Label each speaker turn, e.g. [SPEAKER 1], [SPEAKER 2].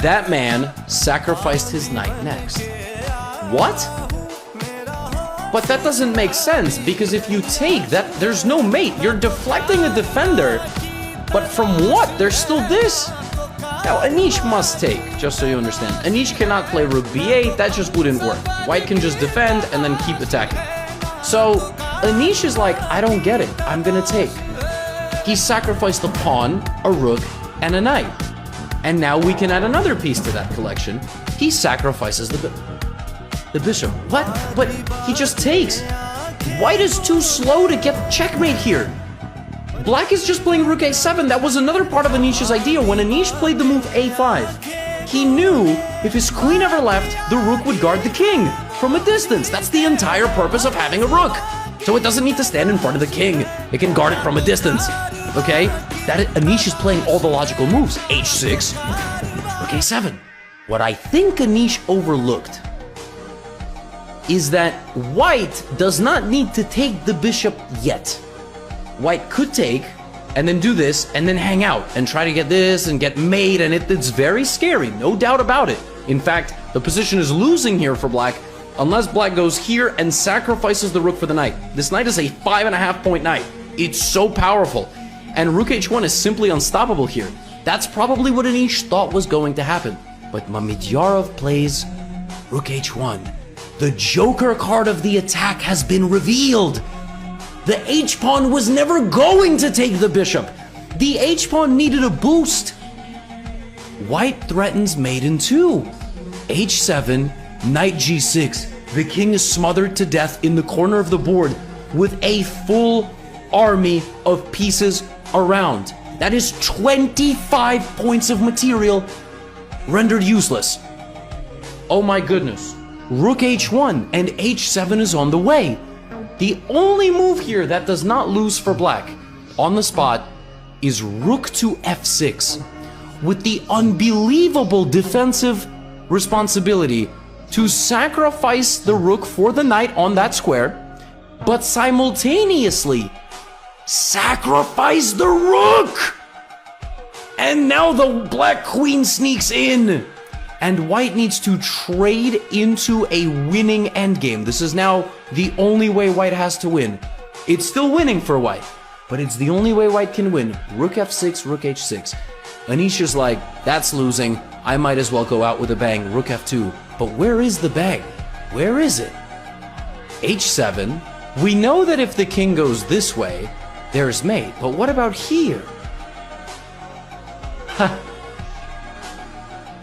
[SPEAKER 1] that man sacrificed his knight next. What? But that doesn't make sense, because if you take that, there's no mate. You're deflecting a defender, but from what? There's still this. Now, Anish must take, just so you understand. Anish cannot play rook b8, that just wouldn't work. White can just defend and then keep attacking. So, Anish is like, I don't get it, I'm gonna take. He sacrificed a pawn, a rook, and a knight. And now we can add another piece to that collection. He sacrifices the bishop. What? But he just takes. White is too slow to get checkmate here. Black is just playing rook a7. That was another part of Anish's idea. When Anish played the move a5, he knew if his queen ever left, the rook would guard the king from a distance. That's the entire purpose of having a rook. So it doesn't need to stand in front of the king. It can guard it from a distance. Okay? Anish is playing all the logical moves. h6, rook a7. What I think Anish overlooked is that White does not need to take the bishop yet. White could take, and then do this, and then hang out, and try to get this, and get mate, and it's very scary, no doubt about it. In fact, the position is losing here for Black, unless Black goes here and sacrifices the rook for the knight. This knight is a 5.5-point knight. It's so powerful. And rook h1 is simply unstoppable here. That's probably what Anish thought was going to happen. But Mamedyarov plays rook h1. The Joker card of the attack has been revealed. The h-pawn was never going to take the bishop. The h-pawn needed a boost. White threatens mate in 2. h7, knight g6. The king is smothered to death in the corner of the board with a full army of pieces around. That is 25 points of material rendered useless. Oh my goodness. Rook h1 and h7 is on the way. The only move here that does not lose for Black on the spot is rook to f6, with the unbelievable defensive responsibility to sacrifice the rook for the knight on that square, but simultaneously sacrifice the rook! And now the Black queen sneaks in! And White needs to trade into a winning endgame. This is now the only way White has to win. It's still winning for White, but it's the only way White can win. Rook f6, rook h6. Anish is like, that's losing. I might as well go out with a bang. Rook f2. But where is the bang? Where is it? h7. We know that if the king goes this way, there's mate. But what about here? Ha!